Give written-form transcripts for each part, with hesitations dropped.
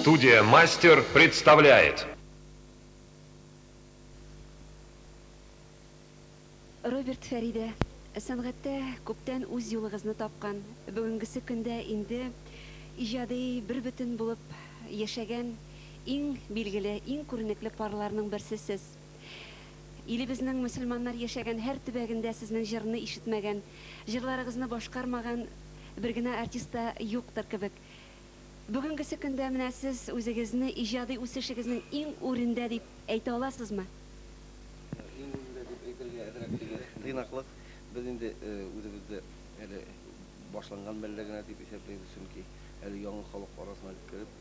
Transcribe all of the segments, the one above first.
Студия «Мастер» представляет. Роберт Фәриде, сәнгатьтә күптән үз юлыгызны тапкан, бүгенгесе көндә инде иҗади бер бөтен булып яшәгән иң билгеле, иң күренекле парларның берсесез. Илебезнең мөселманнар яшәгән һәр төбәгендә сезнең җырны ишетмәгән, җырларыгызны башкармаган бер генә артиста юктыр кебек. Бүгенгесе көндә менә сез үзегезне иҗади үсешегезнең иң үрендә дип әйтә аласызмы? Иң үрендә дип әйтергә әзрәк тыйнаклык. Без инде үзебезне әле башланган мәлләгенә дип исәпләйбез, чөнки әле яңа халык арасына кирип,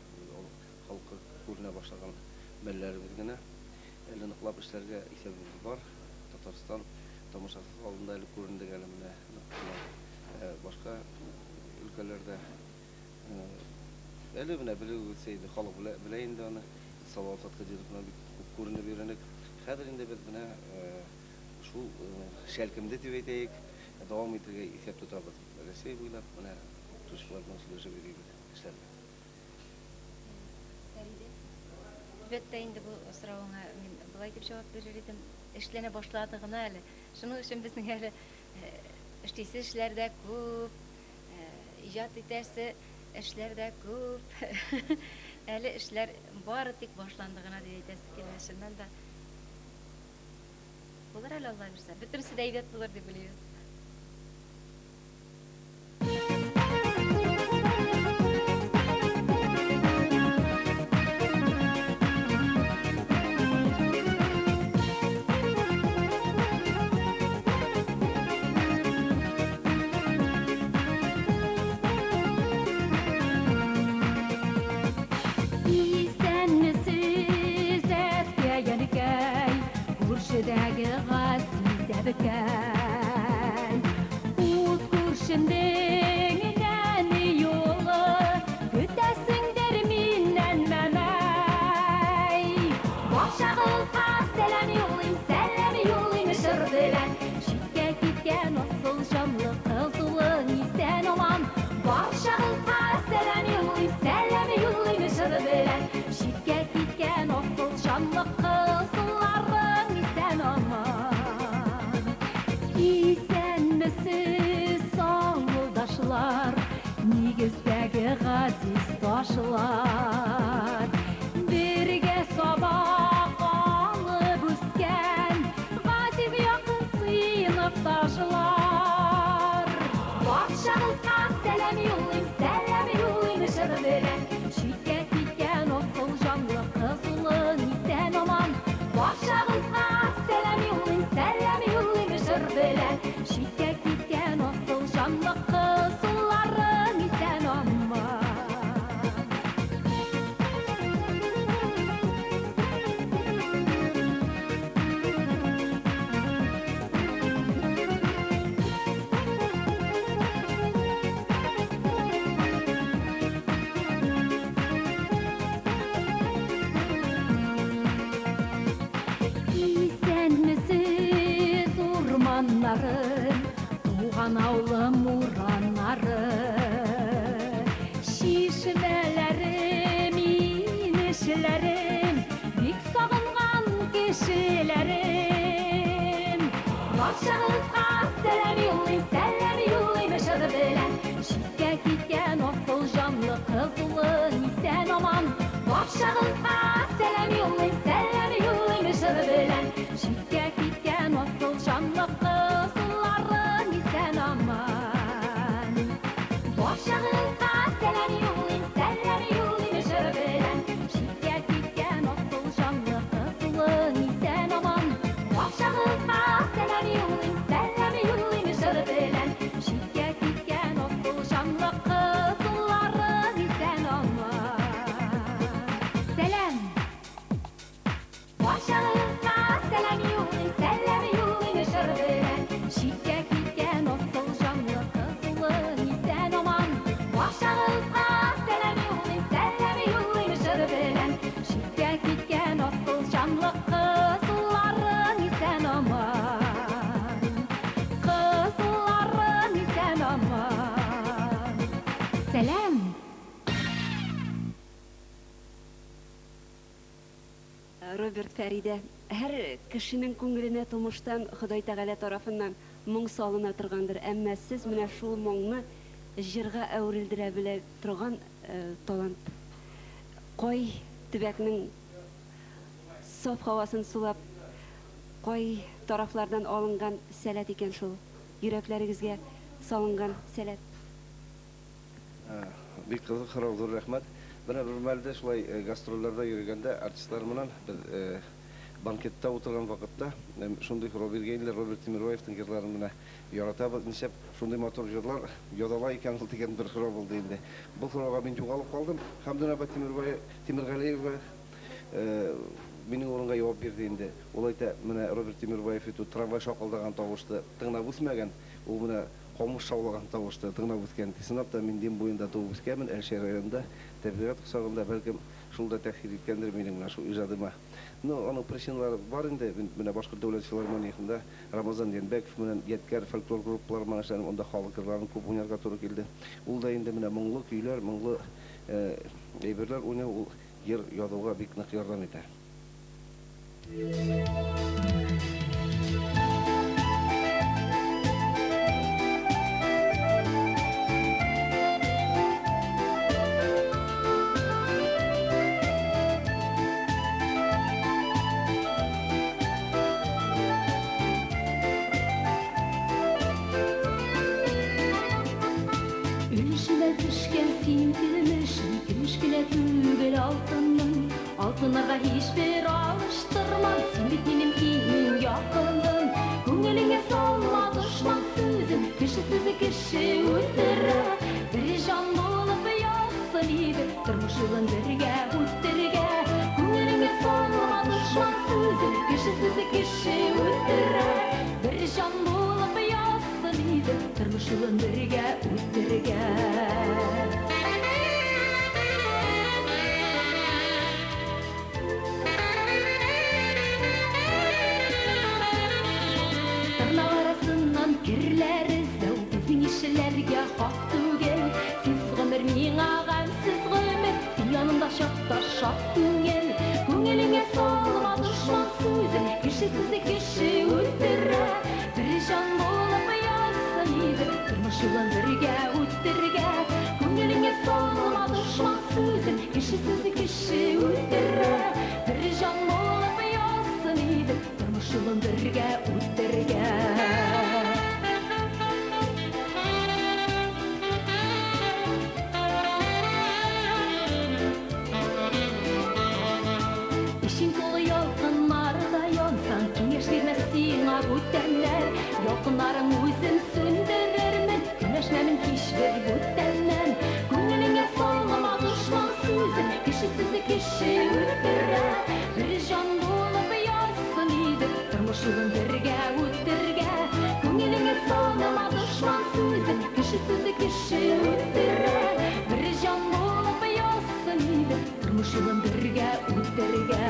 халыкка күренә башлаган мәлләребез генә. Әле ныклап эшләргә исәбебез бар. Татарстан тамашасы алдында әле күрендек әле менә башка өлкәләрдә әле менә белүгез иде, халык белә инде аны. Салаватка җырына бик күп күренеп йөренек. Хәзер инде без менә шул шәлкемдә дип әйтәйек, дәвам итәргә исәп тотабыз. Россия буйлап менә тушылардан сөйләшеп йөрибез эшләргә. Әлбәттә инде бу соравыңа мин булай дип җавап бирер идем. Эшләнә башлады гына әле. Шуның өчен безнең әле эштисе эшләрдә күп, иҗат итәсе эшләрдә күп. Әле эшләр бары тик башланды гына дип әйтәсе килә. Шуннан да булыр әле Алла бирсә. Бөтенесе дә әйбәт булыр дип уйлыйбыз. Birge sabah alıp üsken Gaziz yakın sınıftaşlar Başağızga selam yollayım ışır veren Şirket gitken osıl canlı kızılın isen aman Başağızga selam yollayım ışır veren Şirket gitken osıl canlı kızılların isen aman Tuğan avlım uğranları Şişmelerim, inişlerim Bik sağıngan kişilerim Başağızga selam yollayım ışır bilen Şirke gitken osıl canlı kızılın isen aman Başağızga selam yollayım ışır bilen Şirke gitken osıl canlı kızılların isen aman Başağızga selam yollayım ışır bilen Şirke gitken osıl canlı kızılın isen aman Başağızga selam yollayım ışır bilen Şirke gitken osıl canlı kızılların isen aman Роберт Фәриде, һәр кешенең күңеленә тумыштан Ходай Тәгалә тарафыннан моң салына торгандыр, әмма сез менә шул моңны җырга әверелдерә белә торган талант. Кай төбәкнең саф һавасын сулап, кай тарафлардан алынган сәләт икән шул, йөрәкләрегезгә салынган сәләт. Бик кызык сорау, зур рәхмәт. Менә бер мәлдә шулай гастрольләрдә йөргәндә артистлар менән без банкетта утырган вакытта шундый хор биргәннәр, Роберт Тимербаевның җырларын менә яратабыз, ничек шундый мотор җырлар ядала икән ул дигән бер хор булды инде. Бу хорга мин югалып калдым. Хәмдүнәбә Тимергалиев минем урынга җавап бирде инде. Ул әйтә, менә Роберт Тимербаев итү трамвай шакылдаган тавышты тыңлап үсмәгән. Ул менә камыш шаулаган тавышты тыңлап үскән. Сынапта мин дин буенда туып үскәнмен, Әлшәй районында, табигать кысагында, бәлкем шулда тәэсир иткәндер минем менә шул иҗадыма. Ну, аның причиналары бар инде. Менә Башкорт дәүләт филармониясында Рамазан Янбеков менән Яткар фольклор группалары менән эшләнеп, онда халык җырларын күп уйнарга туры килде. Ул да инде менә моңлы көйләр, моңлы әйберләр уйнау, ул җыр язуга бик нык ярдәм итә. Ülüşüne düşken sin gülmüşüm, gümüşgüle tügül altınım. Altınlara hiçbir alıştırmam, sen benim inim yakınım. Көңіліңе салма дұшман сөзін, кішісізі кіші өттірі. Bir жан болып ясын еді, тұрмыш жолын бірге өттірге. Көңіліңе салма дұшман сөзін, кішісізі кіші өттірі. Bir жан болып ясын еді, тұрмыш жолын бірге өттірге. Kiрләр эзләү безнең ишеләргә хак түгел. Сез гомер миңа гамсыз гомер, син янымда чакта шат күңел. Күңелеңә салма дошман сүзен, кешесез кеше үтерә. Bir жан булып ясын иде, тормыш юлын бергә үтергә. Күңелеңә салма дошман сүзен, кешесез кеше үтерә. Bir жан булып ясын иде, тормыш юлын бергә үтергә. Ялкынларың үзен сүндерермен, күнәшмәмен һичбер бүтәннән. Күңелеңә салма дошман сүзен, кешесез кеше үтерә. Bir жан булып ясын иде, тормыш юлын бергә үтергә. Күңелеңә салма дошман сүзен, кешесез кеше үтерә. Bir жан булып ясын иде, тормыш юлын бергә үтергә.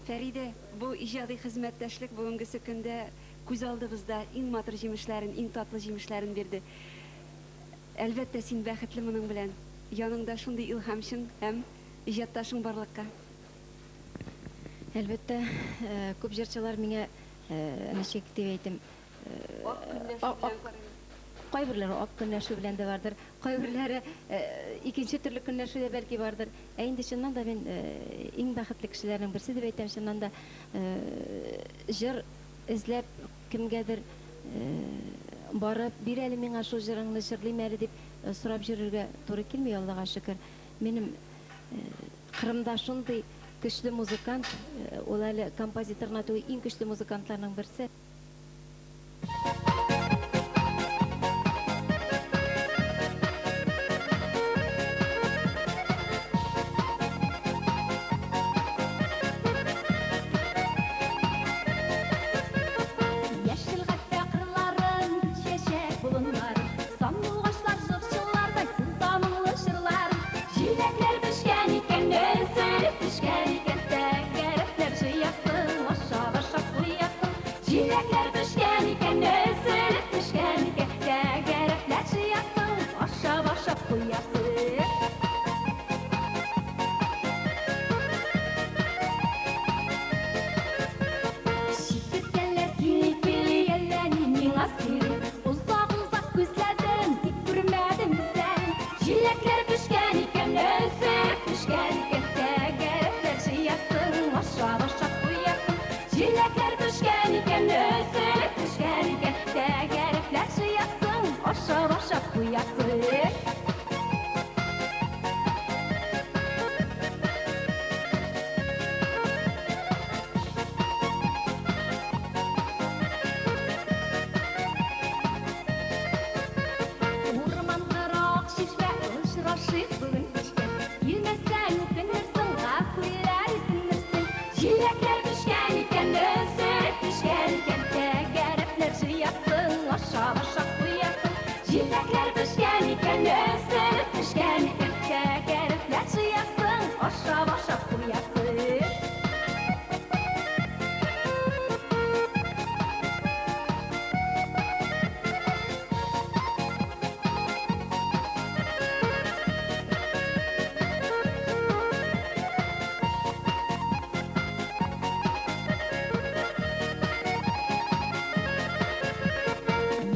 Фәриде, бу иҗади хезмәттәшлек бүгенгесе көндә күз алдыбызда иң матур җимешләрен, иң татлы җимешләрен бирде. Әлбәттә, син бәхетле моның белән. Яныңда шундый илһамчын һәм иҗатташың барлыкка. Әлбәттә, күп җырчылар миңа ничек дип әйтим, кайберләре ак көнләшү белән дә бардыр, кайберләре икенче төрле көнләшү дә бәлки бардыр. Инде чыннан да мин иң бәхетле кешеләрнең берсе дип әйтәм, чыннан да җыр эзләп кемгәдер барып, бир әле миңа шул җырыңны җырлыйм әле дип сорап йөрергә туры килми, Аллага шөкер. Минем Кырымда шундый көчле музыкант, ул әле композиторна түгел, иң көчле музыкантларның берсе. Яшел хәтта кырларын, чәчәк болыннар, сандугачлар, жырчылардай сылтамлы җырлар. Җиләкләр пешкән икән, сөйләп пешкән икән, тәгәрәтләр җыясың, ашап куясың. Җиләкләр пешкән икән, сөйләп пешкән икән, тәгәрәтләр җыясың, ашап куясың. Şiddetler kili yerlerin asiri Uzak gözlerden dik görmedim sen Jilekler pişken iken özür pişken iken Tegerefler jıyasın aşağı koyasın Jilekler pişken iken özür pişken iken Tegerefler jıyasın aşağı koyasın Урмандарак шишвә ышрашып бүген пешкән Йөрмәсәң үкенерсең, гафүләр итенерсең Җиләкләр пешкән икән, өзер пешкән икән Тәгәрәпләр җыясың, ашап куясың Җиләкләр пешкән икән, өзер пешкән икән Тәгәрәпләр җыясың, ашап куясың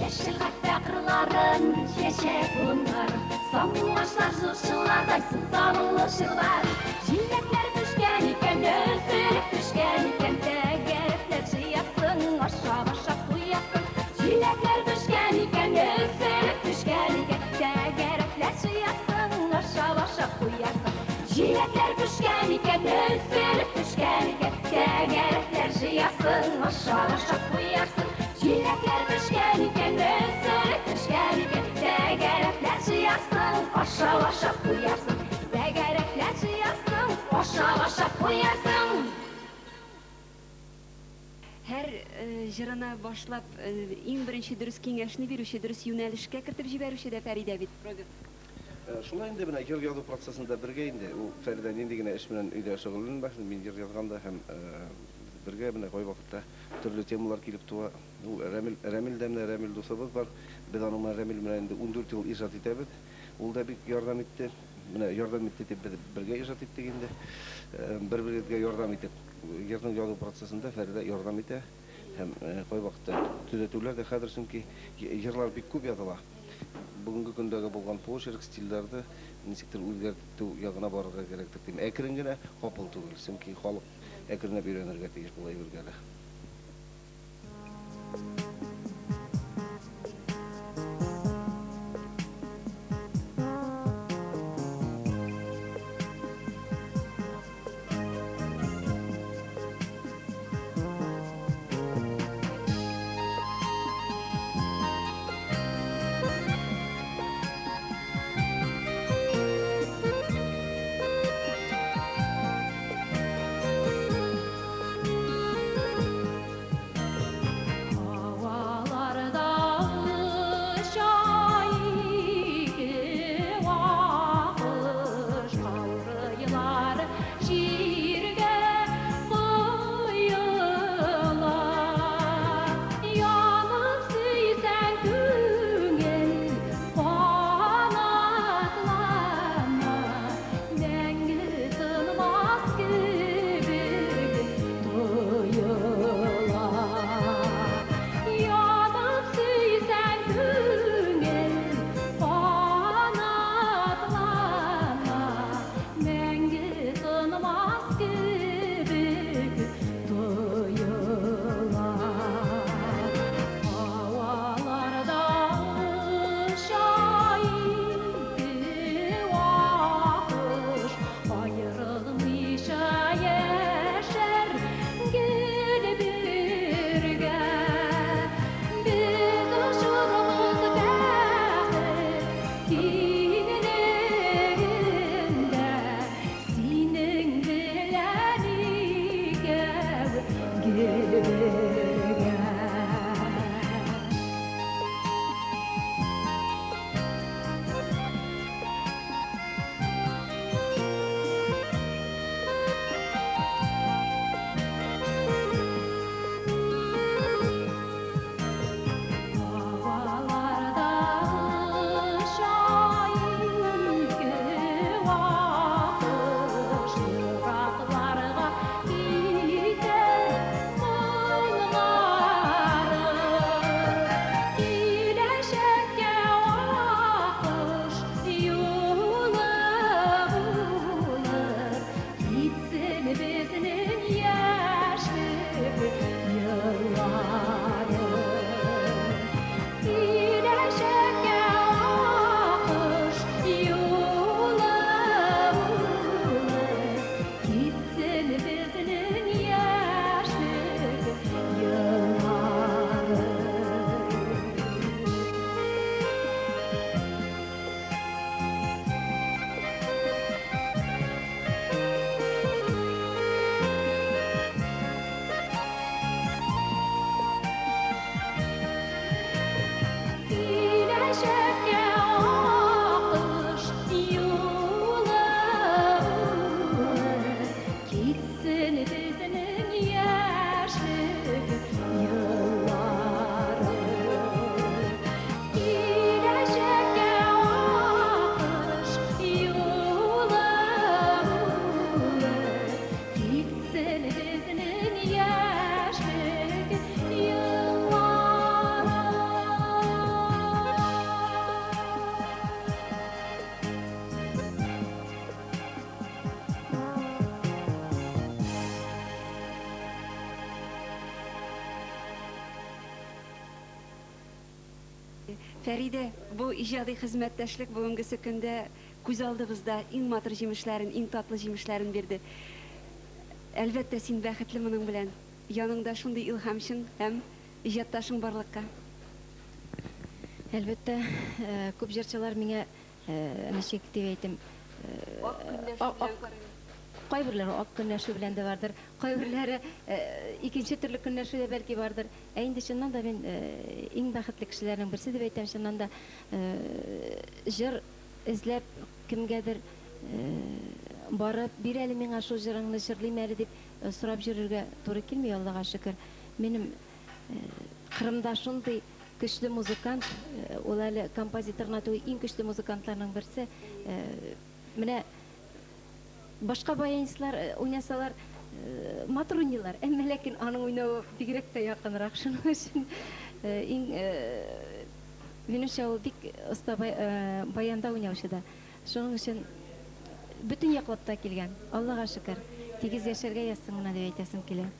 Яшел хәтта кырларын, чәчәк болыннар, сандугачлар, жырчылардай сылтамлы җырлар. Җиләкләр пешкән икән, өзелеп пешкән икән, тәгәрәтләр җыясың, ашап куясың. Җиләкләр пешкән икән, өзелеп пешкән икән, тәгәрәтләр җыясың, ашап куясың. Җиләкләр пешкән икән, өзелеп пешкән икән, тәгәрәтләр җыясың, ашап куясың. Җиләкләр пешкән икән, өзелеп пешкән икән, тәгәрәтләр җыясың, ашап куясың. Тәгәрәтләр җыясың, ашап куясың. Һәр җырына башлап иң беренче дөрес киңәшне бирүче, дөрес юнәлешкә кертеп җибәрүче дә Фәридә бит. Шулай инде менә җыр язу процессында бергә инде. Ул Фәридә нинди генә эш белән өйдә шөгыльләнә башлый. Мин җыр язганда һәм бергә менә кай вакытта төрле темалар килеп туа. Ул Рәмил дә менә Рәмил дусыбыз бар. Без аның менә Рәмил белән инде 14 ел иҗат итәбез. Ул да бик ярдәм итте. Менә ярдәм итте дип бергә иҗат иттек инде. Бер-берегезгә ярдәм итеп, җырның язу процессында Фәридә ярдәм итә. Һәм кай вакытта төзәтүләр дә хәзер чөнки җырлар бик күп языла. Бүгенге көндәге булган почерк стильләрдә ничектер үзгәртү ягына барырга кирәк дип дим. Әкрен генә капыл түгел, чөнки халык әкренләп өйрәнергә тиеш була бергәле. Фәриде, бу иҗади хезмәттәшлек бүгенгесе көндә күз алдыгызда иң матур җимешләрен, иң татлы җимешләрен бирде. Әлбәттә, син бәхетле моның белән. Яныңда шундый илһамчын һәм иҗатташың барлыкка. Әлбәттә, күп җырчылар миңа ничек дип әйтем, кайберләре ак көнләшү белән дә бардыр, кайберләре икенче төрле көнләшү дә бәлки бардыр. Инде чыннан да мин иң бәхетле кешеләрнең берсе дип әйтәм, чыннан да җыр эзләп кемгәдер барып, бир әле миңа шул җырыңны җырлыйм әле дип сорап йөрергә туры килми, Аллага шөкер. Минем Кырымда шундый көчле музыкант, ул әле композиторна түгел, иң көчле музыкантларның берсе. Менә башка баянчылар уйнасалар матур уйныйлар, әмма ләкин аның уйнавы бигрәк тә якынрак. Шуның өчен минемчә ул бик оста баянда уйнаучы да. Шуның өчен бүтән яклап та килгән. Аллага шөкер. 8 яшәргә язсын гына дип әйтәсем килә.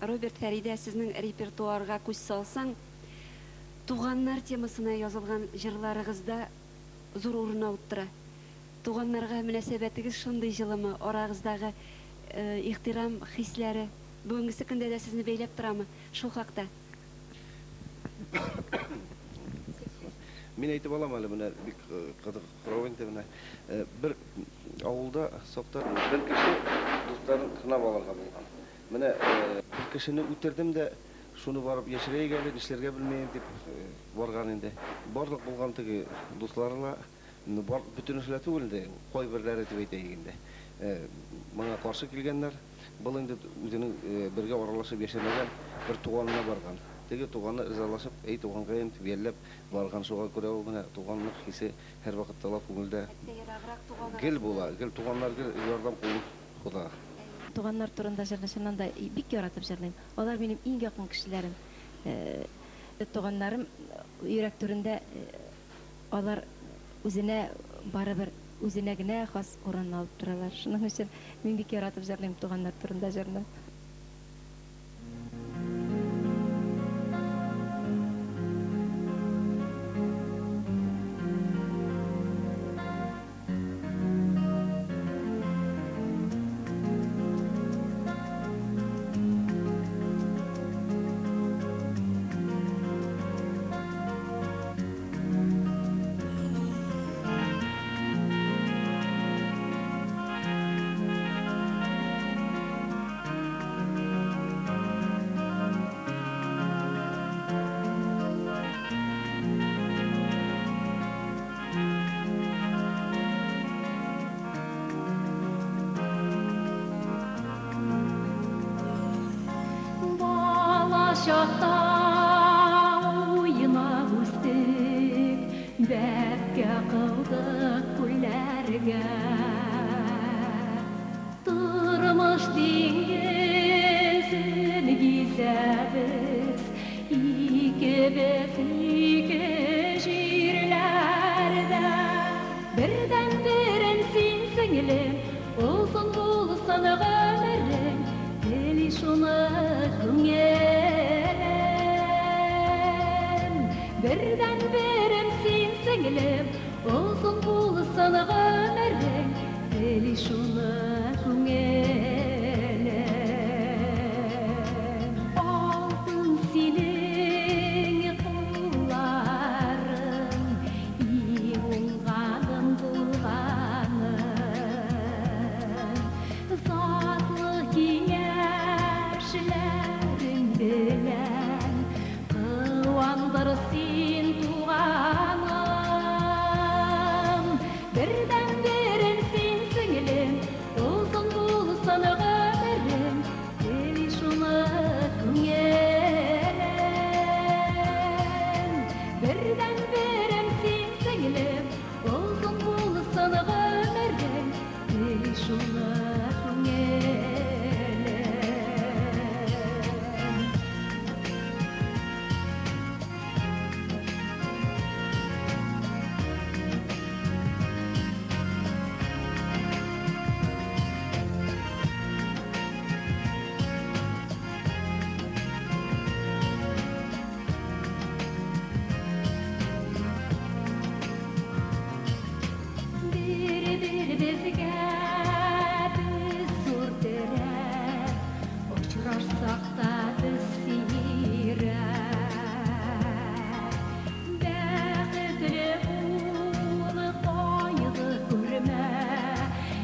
Роберт Фәриде, сезнең репертуарга күз салсаң, туганнар темасына язылган җырларыгызда зур урын алып. Туганнарга мөнәсәбәтегез шундый җылымы, арагыздагы ихтирам хисләре Бүгінгісі күнде дә сезне бәйләп торамы шул хакта? Мен әйтеп алам әле менә бик кызык сорау инде менә. Бер авылда сакта бер кеше дусларын кынап алырга булган. Менә бер кешене үтердем дә шуны барып яшерәйгә әле нишләргә белмәйм дип барган инде. Барлык булган теге дусларына бар бүтән эшләр түгел инде, кай берләре дип әйтәйек инде. Моңа каршы килгәннәр был инде үзенең бергә аралашып яшәмәгән бер туганына барган. Теге туганны ризалашып, әй туганга дип яллап барган, шуга күрә ул менә туганлык хисе һәр вакытта ла күңелдә гел була, гел туганнар гел ярдәм кулы Худа. Туганнар турында җырлашканда бик яратып җырлыйм. Алар минем иң якын кешеләрем. Туганнарым йөрәк түрендә алар үзенә барыбер үзенә генә хас урын алып торалар. Шуның өчен мин бик яратып җырлыйм туганнар турында җырны. Şahta oyuna üstük, bәпкә кылдык күлләргә. Тормыш диңгезен гизәбез, икебез ике җирләрдә. Бердән берен син сеңлем, узын булсын гомерең, тели шуны күңелем. Бердән берем син сеңлем, узын булсын гомерең, тели шуны күңелем. Алтын синең кулларың, иң уңганым булганым. Затлы киңәшләрең белән кыландыр син туганым. Бердән берем син сеңлем, узын булсын гомерең, тели шуны күңелем. Бердән берем син сеңлем, узын булсын гомерең, тели шуны күңелем. Bir безгә без зур терәп, очрашсак та без сирәк. Бәхетле бул, кайгы күрмә,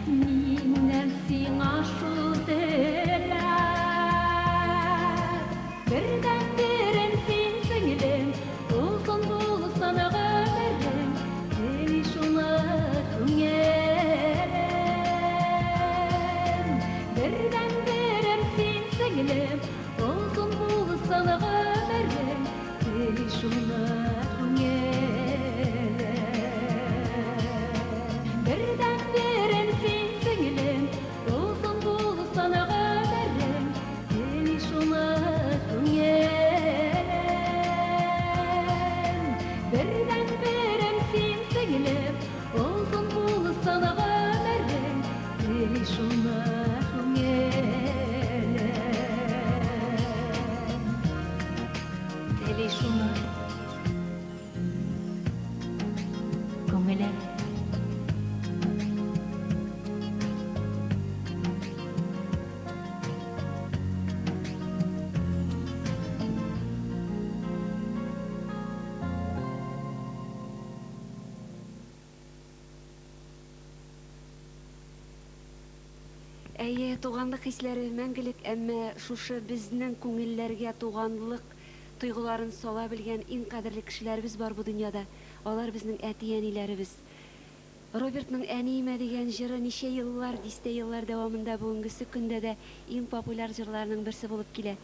миннән сиңа шул теләк. Бердән берем син сеңлем, узын булсын гомерең, тели шуны күңелем. Бердән берем син сеңлем, узын булсын гомерең, тели шуны күңелем. Бердән берем син сеңлем, узын булсын гомерең, тели шуны күңелем. Бердән берем син сеңлем, узын булсын гомерең, тели шуны күңелем. Тели шуны күңелем. Әйе, туганлык хисләре мәңгелек, әмма шушы безнең күңелләргә туганлык тойгыларын сала белгән иң кадерле кешеләребез бар бу дөньяда. Алар безнең әти-әниләребез. Робертның «Әниемә» дигән җыры ничә еллар, дистә еллар дәвамында бүгенгесе көндә дә иң популяр җырларның берсе булып килә.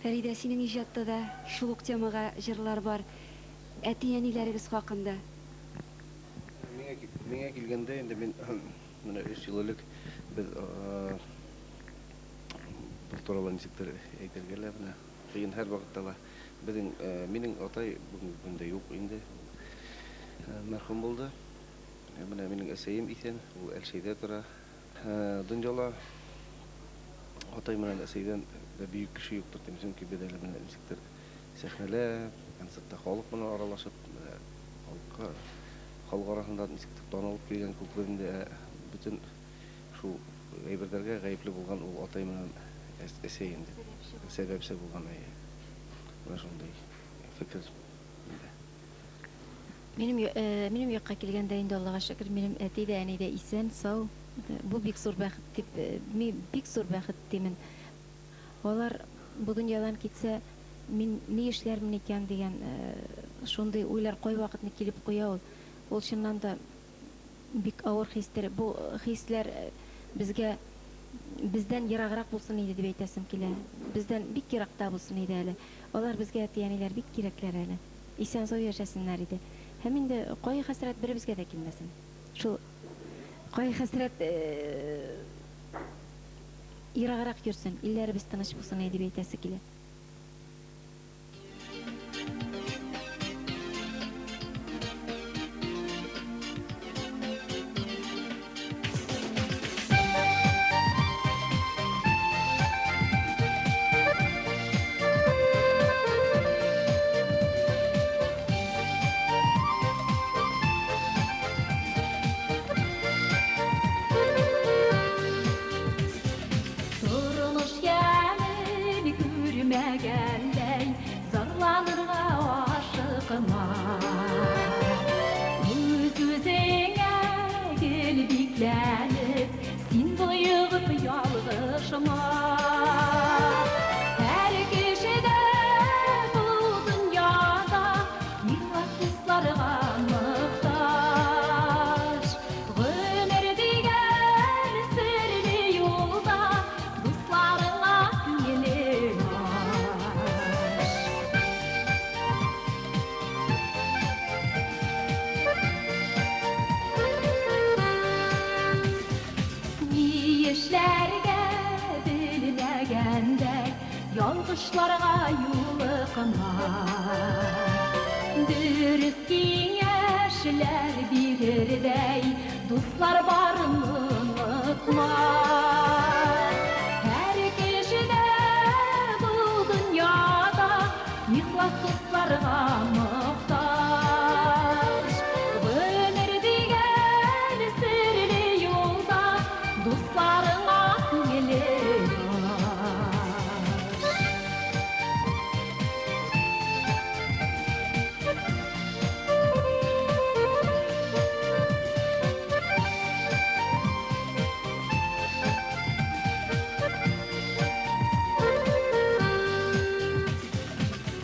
Фәридә, синең иҗатта да шул ук темага җырлар бар. Әти-әниләрегез хакында. Миңа килгәндә инде мин менә 3 ел элек без бу туралы ничектер әйтергә лә менә кыен һәр вакытта ла безнең минем атай бүгенге көндә юк инде. Мәрхүм булды. Менә минем әсәем исән, ул Әлшәйдә тора. Дөньяла атай менән әсәйдән дә бөек кеше юктыр дим, чөнки без әле менә ничектер сәхнәлә, концертта халык белән аралашып, халык арасында ничектер танылып килгән күплегендә бөтен шул әйберләргә гаепле булган ул атай менән әсәй инде. Сәбәпче булган менә шундый фикер. Минем якка килгәндә инде Аллага шөкер, минем әти дә, әни дә исән, сау. Бу бик зур бәхет дип, бик зур бәхет димен. Алар бу дөньядан китсә, мин ни эшләрмен икән дигән шундый уйлар кайвакытны килеп куя ул. Ул чыннан да бик авыр хисләр. Бу хисләр безгә бездән ераграк булсын иде дип әйтәсем килә. Бездән бик еракта булсын иде әле. Алар безгә әти-әниләр бик кирәкләр әле. Исән сау яшәсеннәр иде. Һәм инде кай хәсрәт беребезгә дә килмәсен. Шул кай хәсрәт ераграк йөрсен, илләребез тыныч булсын иде дип әйтәсе килә. Turmuş gelip yürümegəndəy, zarlanırğa aşıqıma. Üz-üzəngə gelbiklənib, sin duyuğub yalğışıma. Hər kişidə bu dünyada yılaq qızlarga muhtaç. Ömür digər sirli yolda dostlarına güvenim aç. Ni işlərgə bilməgəndək, yalğışlarga yoluqma. Dürüst kengəşlər birirdəy, dostlar barın unutma. Hər kişidə bu dünyada ihlas dostlarga muhtaç. Ömür digər sirli yolda dostlarına güvenim aç.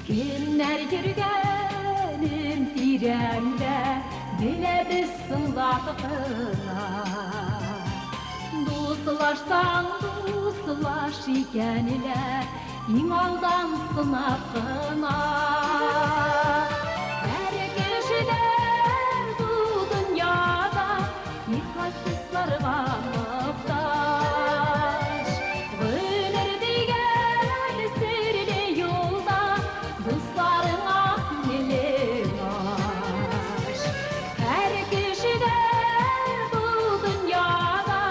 Kimler yürgənim tirəndə, biləbiz sınlaqına. Dostlaşsan, dostlaş ikənlər, iң aldan sınaqına. Hər kişidə bu dünyada ihlas qızlarga muhtaç. Ömür digər sirli yolda dostlarına güvenim aç. Hər kişidə bu dünyada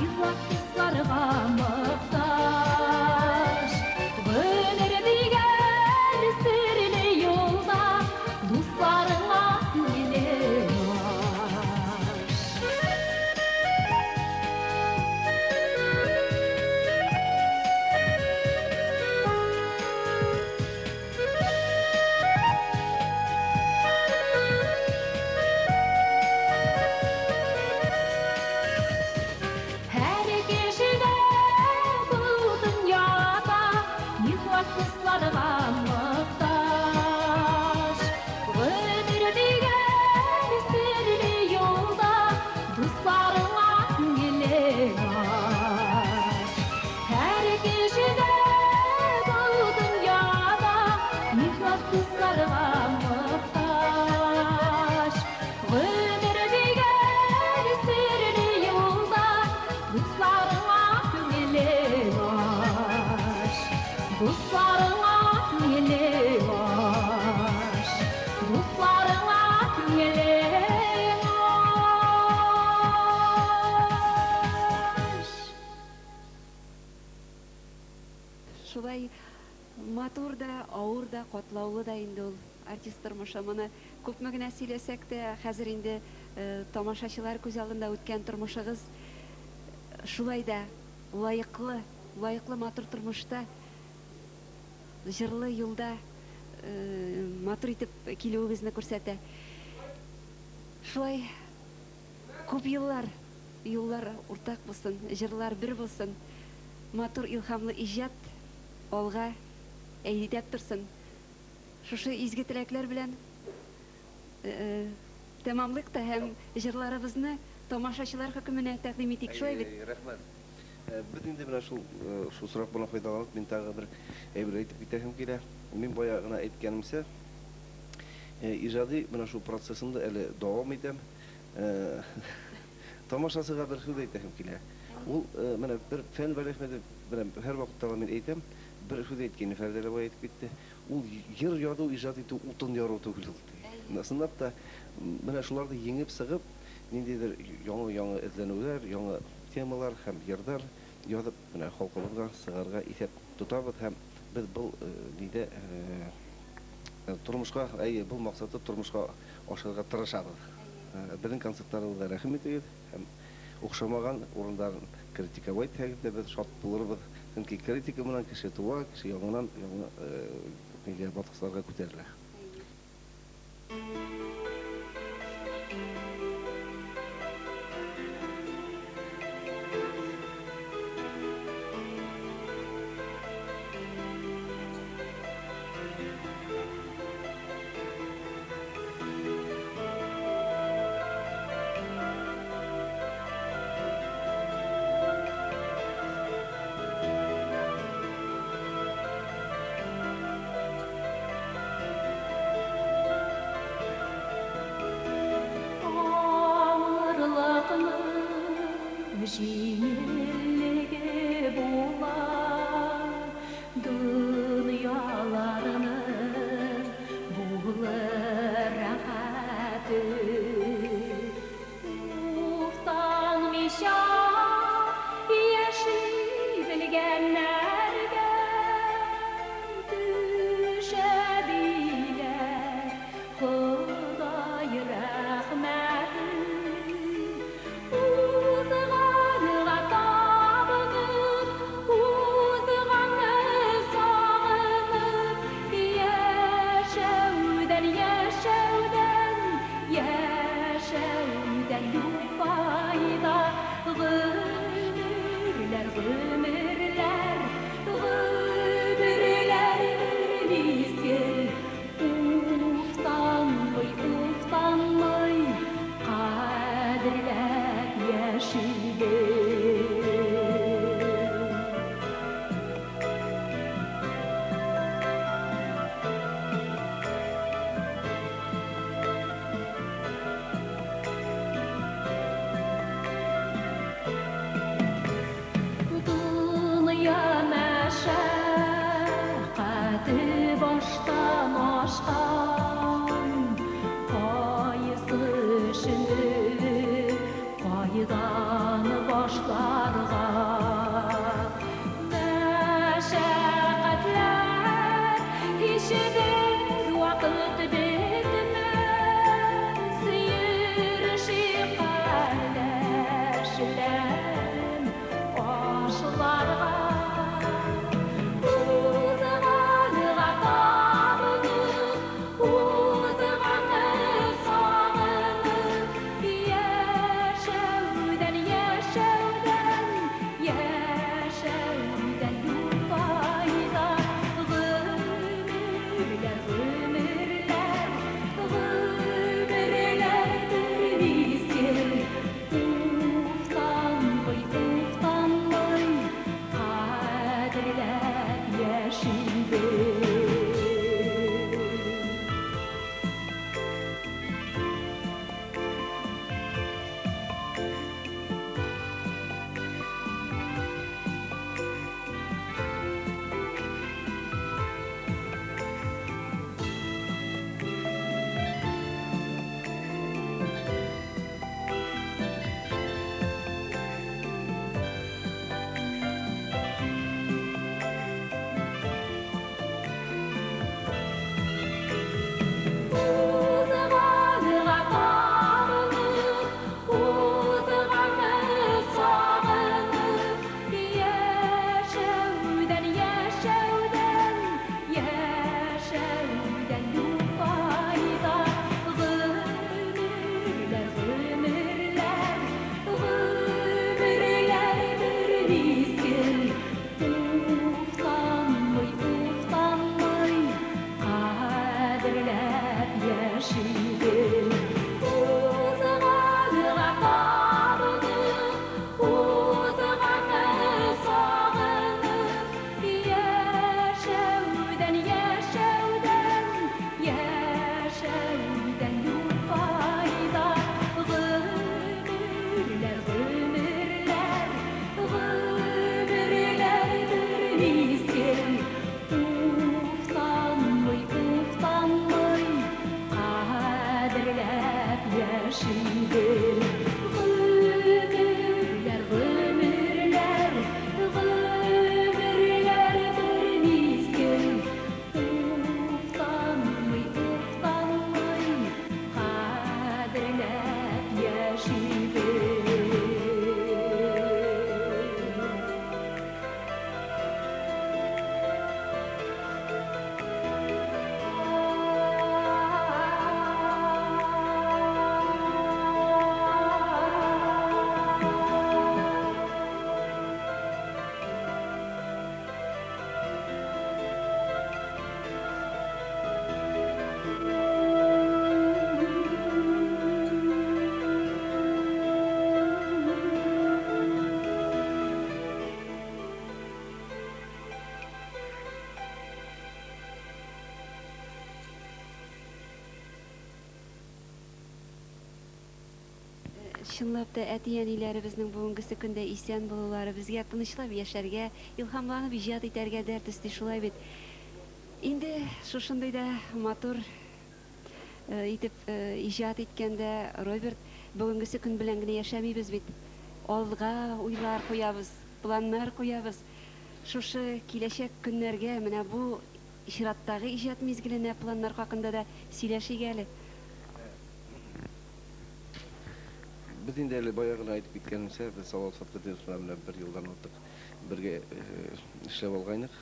ihlas qızlarga muhtaç. Ömür digər sirli yolda артист тормышы. Моны күпме генә сөйләсәк тә, хәзер инде тамашачылар күз алдында үткән тормышыгыз шулай да лаеклы матур тормышта, җырлы юлда матур итеп килүегезне күрсәтә. Шулай күп юллар уртак булсын, җырлар бер булсын, матур илһамлы иҗат алга әйдәп торсын. Шушы изге теләкләр белән тәмамлык та һәм җырларыбызны тамашачылар хөкеменә тәкъдим итик. Шулай бит? Рәхмәт. Без инде менә шул сорак белән файдаланып, мин тагы бер әйбер әйтеп китәһем килә. Мин бая гына әйткәнемчә, иҗади менә шул процессында әле дәвам итәм. Тамашасыга бер сүз әйтәһем килә. Ул менә бер фән бәләхмәде белән һәр вакытта мин әйтәм, бер сүз әйткән Фәрдәлә бая әйтеп китте. Ул җыр язу, иҗат итү, утын яру түгел. Насынлап та менә шуларны еңеп сыгып, ниндидер яңа эзләнүләр, яңа темалар һәм йырдар язып, менә халкыбызга сыгарга исәп тотабыз һәм без бу нидә тормышка, бу максатта тормышка ашырга тырышабыз. Безнең концертларыбызга рәхим итегез һәм охшамаган урындарын критиковать итегез, без шат булырбыз. Чөнки критика менән кеше туа, кеше яңа нигә батышларга күтәрелә. Җиңеллеге була дөньяларының булыр рәхәте уфтанмыйча яши белгәннәргә төшә диләр Ходай рәхмәте yaşaydım. Uzağına kaldım, uzağına sağınım. Yaşavdan, yaşavdan, yaşavdan yok fayda. Gümürler, gümürler, gümürlerdir miskin. Uftanmay, uftanmay, kaderlep yaşaydım. Gümürler, gümürler, gümürlerdir miskin. Uftanmay, uftanmay, kaderlep yaşaydım. Чынлап та әти-әниләребезнең бүгенгесе көндә исән булулары безгә тынычлап яшәргә, илһамланып иҗат итәргә дәрт өсти, шулай бит. Инде шушындый да матур итеп иҗат иткәндә Роберт бүгенгесе көн белән генә яшәмибез бит. Алга уйлар куябыз, планнар куябыз. Шушы киләчәк көннәргә менә бу чираттагы иҗат мизгеленә планнар хакында да сөйләшик әле. Biz indi әле баягына айтып киткәнемчә, без Салават Фаткатыновлар белән бер елдан артык бергә эшләп алгайнык.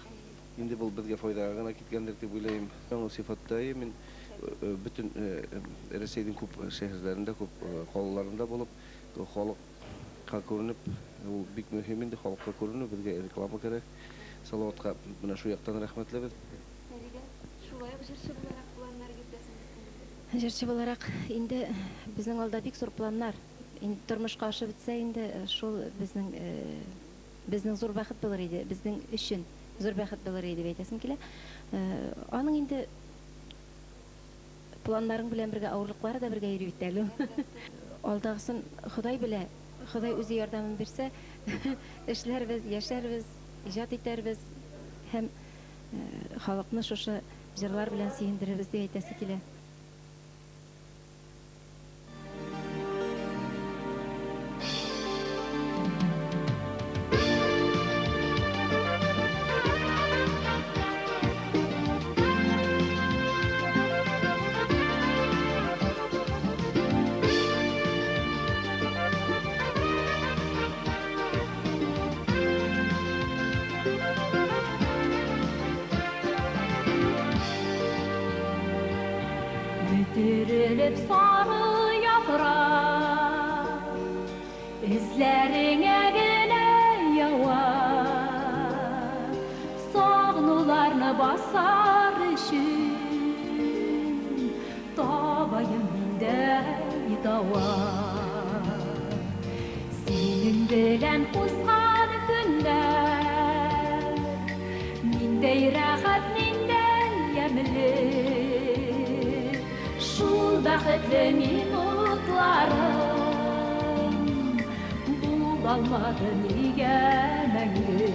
Инде бу безгә файдага гына киткәндер дип уйлыйм. Аңа сыйфатта мин бүтән Россиянең күп шәһәрләрендә, күп калаларында булып, халыкка күренеп, ул бик мөһим инде халыкка күренү, безгә реклама кирәк. Салаватка менә шу яктан рәхмәтләбез. Шулай ук җырчы буларак планнар итәсез. Җырчы буларак инде безнең алда бик зур планнар. Инде тормышка ашып бетсә инде шул безнең зур бәхет булыр иде, безнең өчен зур бәхет булыр иде дип әйтәсем килә. Аның инде планнарың белән бергә авырлыклары да бергә йөри бит әле. Алдагысын Ходай белә, Ходай үзе ярдәмен бирсә, эшләрбез, яшәрбез, иҗат итәрбез һәм халыкны шушы җырлар белән сөендерербез дип әйтәсе килә. Bitirilip sarı yaprak izlerine gene yağar, sağnularını basar üşün tabayım minde dava. Senin bilen uzan günler mindey rahat minden yemli. Şul bәхетле минутларым буламады нигә мәңге.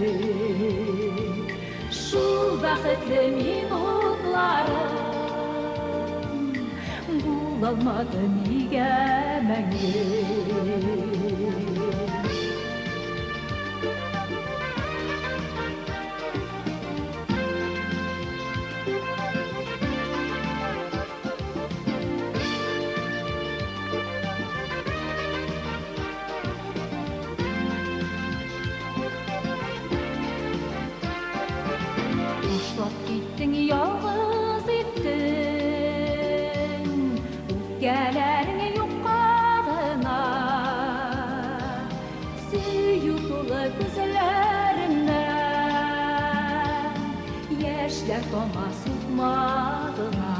Шул бәхетле минутларым буламады нигә мәңге. Gittin yalnız ettin Öfkelerini yokağına Süyü dolu gözlerinden Yaşlar doma sıkmadına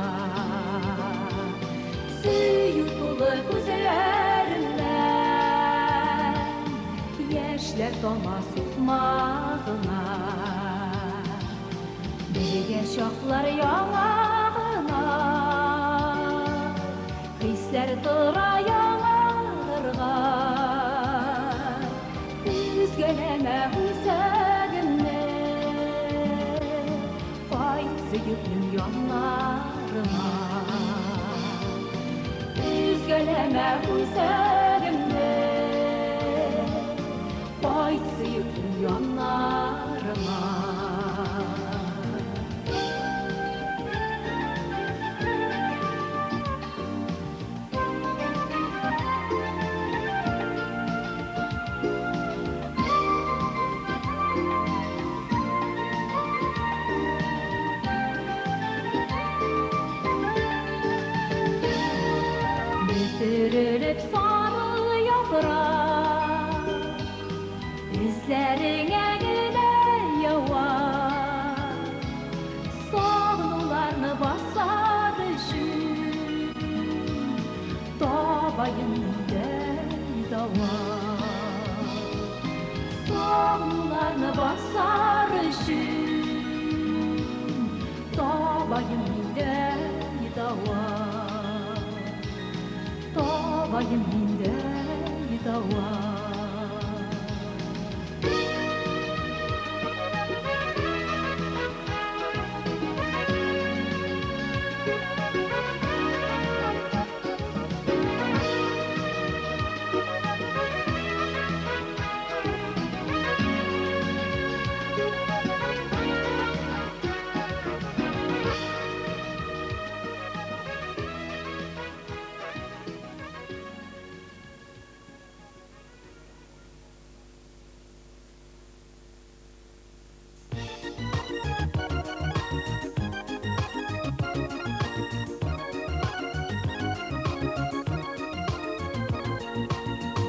toma sıkmağına Bilge şoklar yanağına Hisler tıra yanarga Üzgeleme hüsegimne Faysı yüklüm yanlarına Üzgeleme hüsegimne Faysı yüklüm yanlarına Bitirilip sarı yaprak İzlerine gide yavaş Sağlılarını basa düşün Dabayın der dava Sağlılarını basa düşün Dabayın der dava Dabayın der dava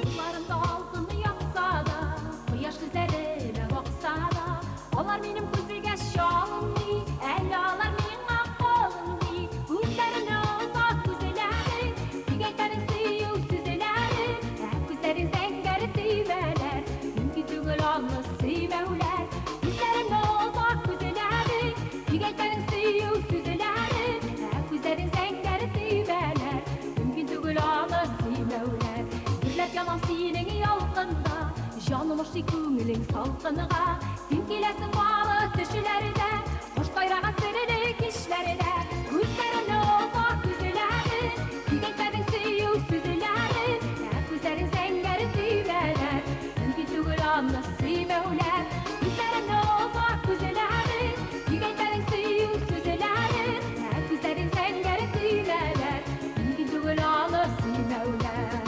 Yıllarımda altını yaksa da, kıyaş üzerine baksa da, onlar benim kuzeyge şalımdı, ellalar benim akbalımdı. Gözlerine uzak güzeleri, yüreklerin suyu süzeleri, hep güzerin zengeri siveler, mümkün tügül almış sivevler. Gözlerine uzak güzeleri, yüreklerin suyu süzeleri, hep güzerin zengeri siveler, mümkün tügül almış sivevler. Gürlep yalan senin yalqında Canım hoştu köngülün salqınıga Sen kelesin bağlı düşülerde Hoş bayrağa serilik işlerde Gözlerine uzak güzeleri Yüreklerin suyu süzüleri Hep güzerin zengeri siveler Mümkün tügül anlı sivevler Gözlerine uzak güzeleri Yüreklerin suyu süzüleri Hep güzerin zengeri siveler Mümkün tügül anlı sivevler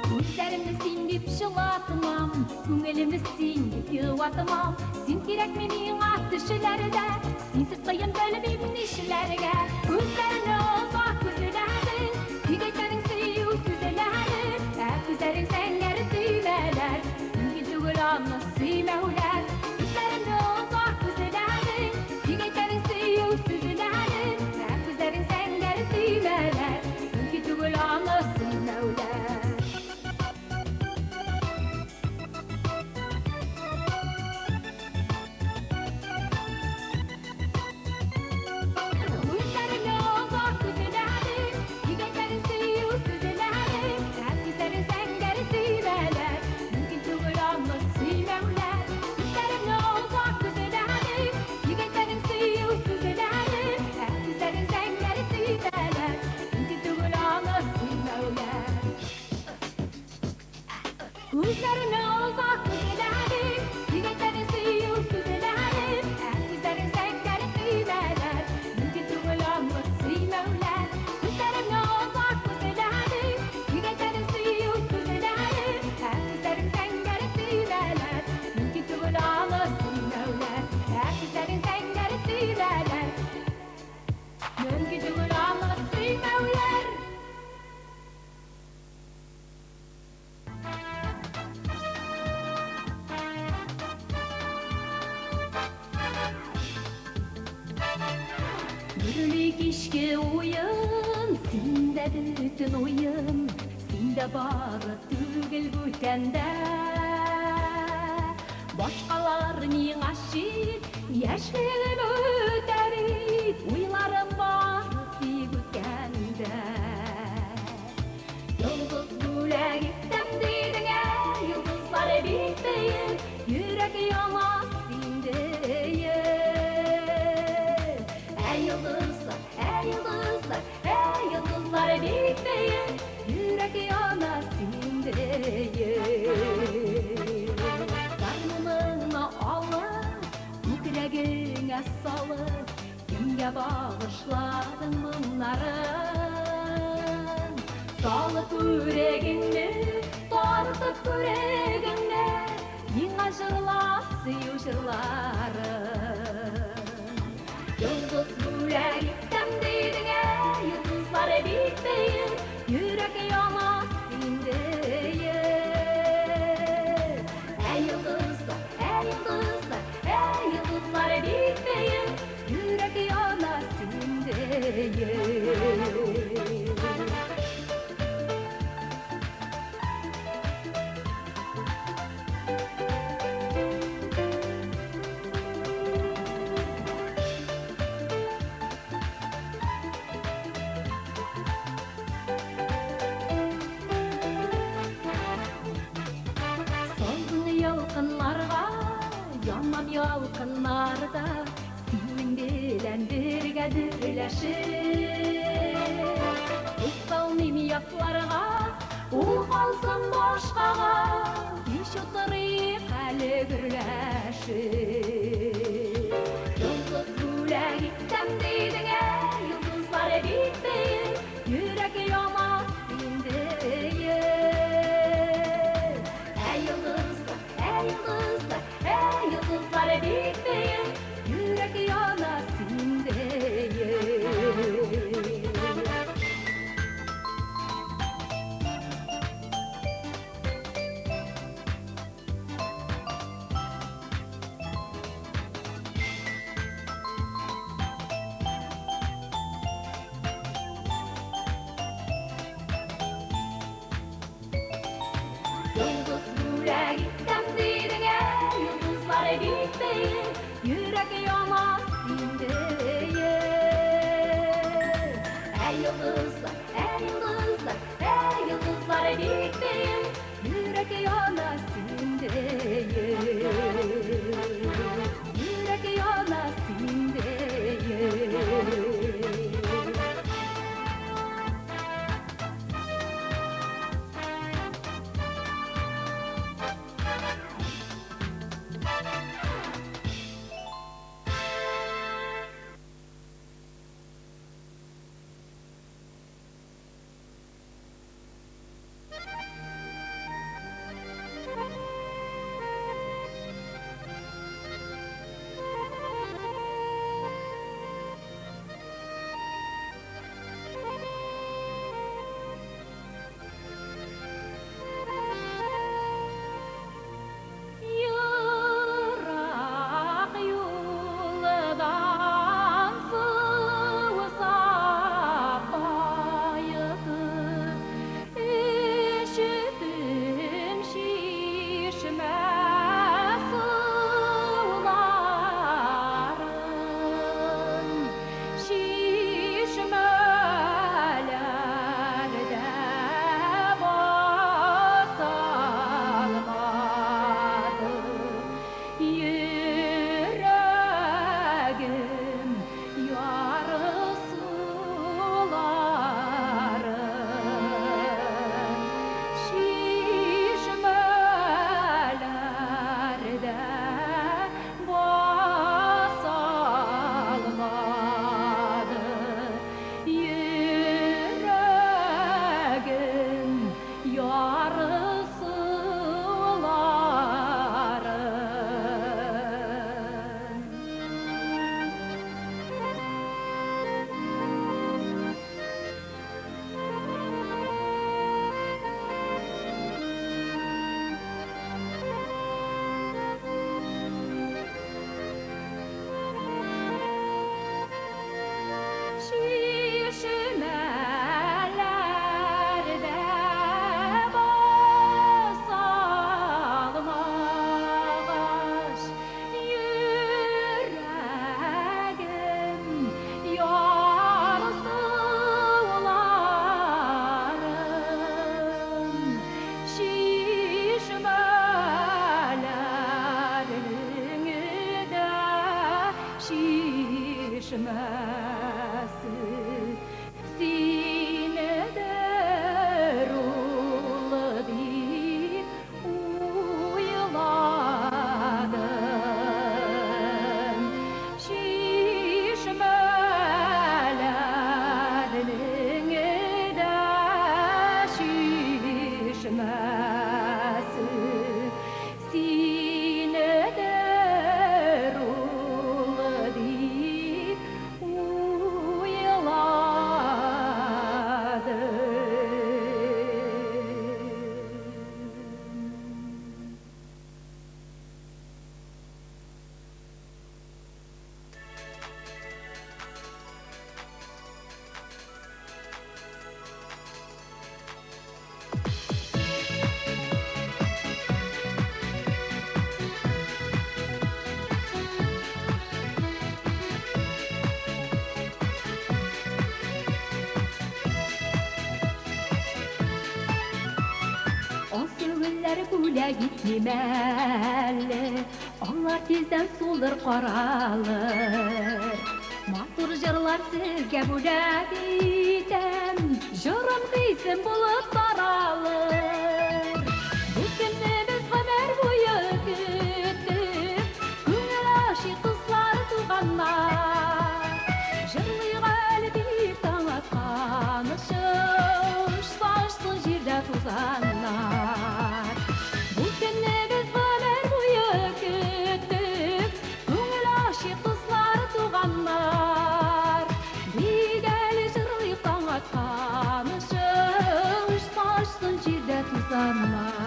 Gözlerimde sindip şılatmam Köngülümde sindip yıvatmam Sen gerek menin atışılarda Sen sırtlayın bölümüm nişlerge Gözlerine uzak güzeleri Yüreklerin suyu süzeleri Hep güzerin zengeri siveler Mümkün tügül anlı sivevler Gözlerine uzak güzeleri Yüreklerin suyu süzeleri Hep güzerin zengeri siveler Mümkün tügül anlı sivevler Gözlerine uzak güzeleri Yüreklerin suyu süzeleri Hep güzerin zengeri siveler Mümkün tügül anlı sivevler Düşürlük işke oyun, sinde bütün oyun, sinde barı tügül bütende. Başkalar min aşık, yaşlığın öterit, uylarım var bütende. Yıldız güle gittim dedine, yıldızlar bitmeyin, yürek yanar sindeyin. Ey yıldızlar, ey yıldızlar, ey yıldızlar bitmeyin, yürek yanar sindeyin. Karnımına alır, yüreğine salır, kimge bağışladın bunları? Salıp yüreğini, tartıp yüreğine, yine jırlası yuşırların. Yıldız güle gittim dedine, yıldızlar bitmeyin, yürek yanar sindeyin. Ey yıldızlar, ey yıldızlar, ey yıldızlar bitmeyin, yürek yanar sindeyin. Solgun yalqınlarga, yanmam yalqınlarda, senin bilen birge dirleşir. Ustalmayım yaklarga, uğalsın boşkaga, iş oturayım hali gürleşir. Yıldız güle gittim dedine, yıldızlar bitmeyin, yürek yanar sindeyin. Ey yıldızlar, ey yıldızlar, ey yıldızlar bitmeyin, yürek yanar sindeyin. Yıldız güle gittim dedine, yıldızlar bitmeyin, yürek yanar sindeyin. Ey yıldızlar, ey yıldızlar, ey yıldızlar bitmeyin, yürek yanar sindeyin. Yürek yanar sindeyin. şişmesi sinede ruhlu bir uyuladım şişmelerinin de şişmesi sinede ruhlu bir uyuladım. O sövünler güle gitmemeli, onlar tezden solur qaralır. Matur jırlar sizge budak etem, jırım kıysın bulup taralır. Bu günni biz ömer boyu küttük, көңіл aşık kızlar tuğanlar. Jırlı qalbi taң atqan ışış, saçsın jirde tuzanlar. Bu günni biz ömer boyu küttük, көңіл aşık kızlar tuğanlar. Bigel jırlı taң atqan ışış, saçsın jirde tuzanlar.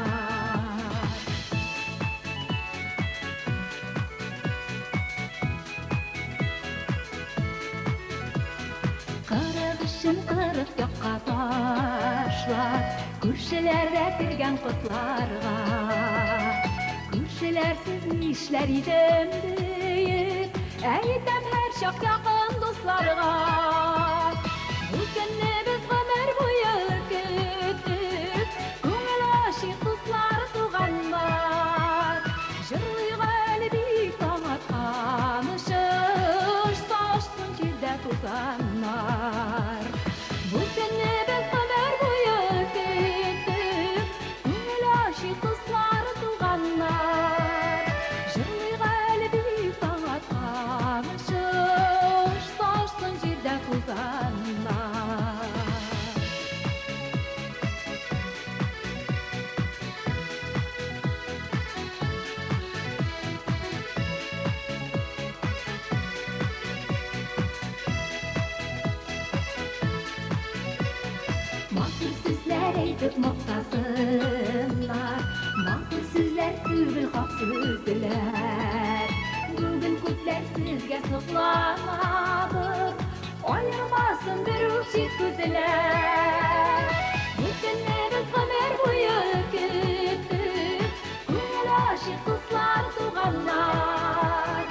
Qırıq үшін qırıq yoqqa taşlar, Күршілерде кірген құтларға. Күршілерсіз işler idem deyip, Әйтем her şak yakın dostlarga. Bu günni biz ömer boyu küttük, көңіл aşık kızlar tuğanlar. Jırlı qalbi taң atqan ışış, saçsın jirde tuzanlar. Bu günni biz ömer boyu küttük, көңіл aşık kızlar tuğanlar. Jırlı qalbi taң atqan ışış, saçsın jirde tuzanlar. Matır sizler eytip maqtasınlar, matır sizler tübül haq sözler. Bugün kütler sizge sıqlanadır, ayırmasın bir ükşit gözler. Bugünni biz ömer boyu küttük, көңіл aşık kızlar tuğanlar.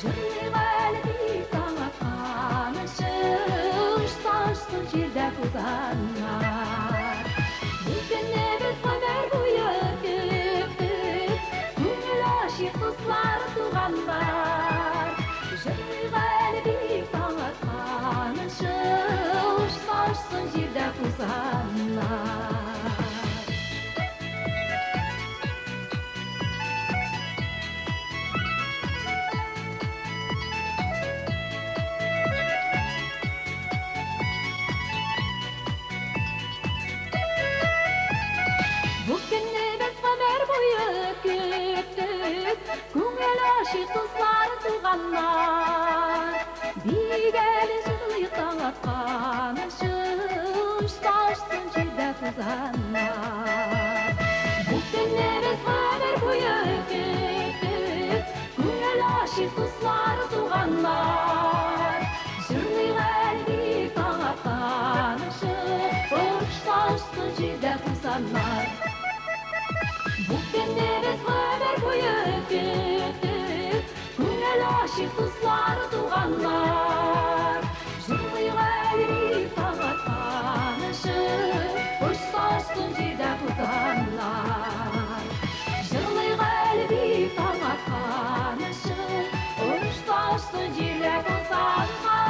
Jırlı qalbi taң atqan ışış, saçsın jirde tuzanlar. Bugünni biz ömer boyu küttük, көңіл aşık kızlar tuğanlar. Jırlı qalbi taң atqan ışış, saçsın jirde tuzanlar. Bu günni biz ömer boyu küttük, көңіл aşık kızlar tuğanlar. Bigel jırlı taң atqan ışış, saçsın jirde tuzanlar. Bu günni biz ömer boyu küttük, көңіл aşık kızlar tuğanlar. Jırlı qalbi taң atqan ışış, saçsın jirde tuzanlar. Bu günni biz ömer boyu küttük, көңіл aşık kızlar tuğanlar. Jırlı qalbi taң atqan ışış, saçsın jirde tuzanlar. Jırlı qalbi taң atqan ışış, saçsın jirde tuzanlar.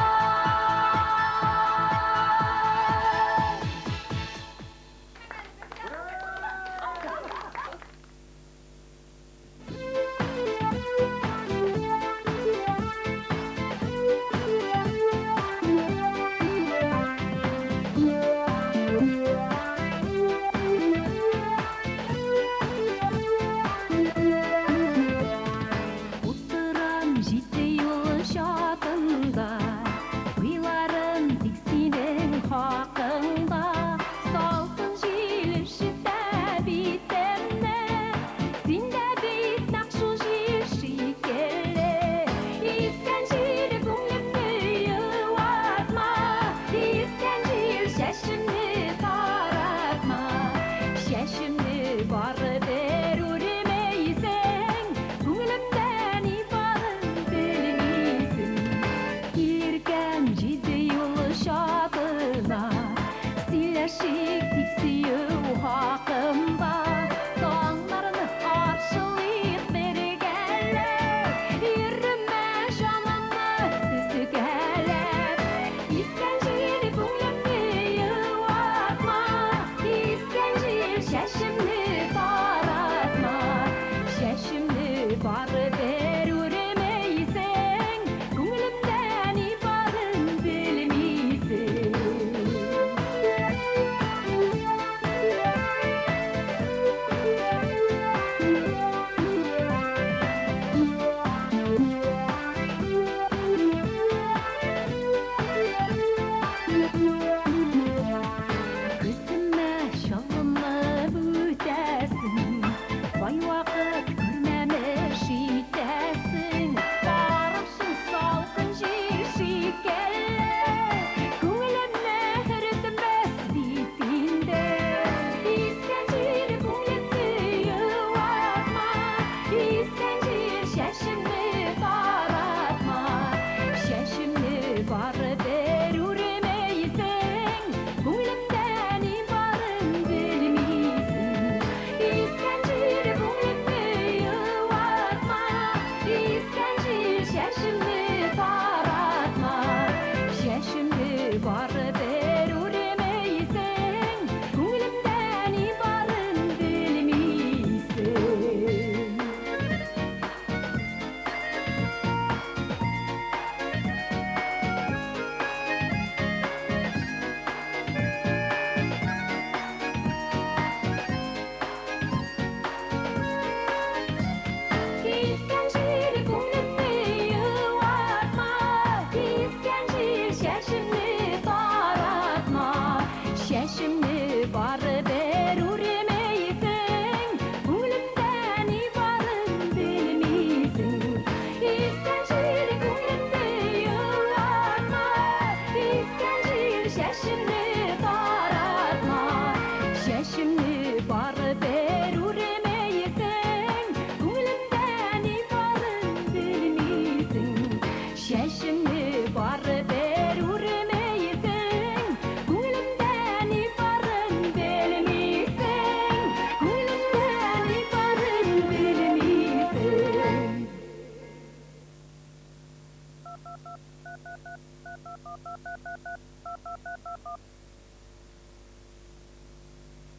bari berüremeysen, Köngülümden ibarın bilmeysen. Gözüme şalımı bütesin, vay vakit görmemiş itesin. Barışın salkın şişikel, Köngülüme hürtmez dipinde. İskencir köngletsi yuvarma, İskencir şaşın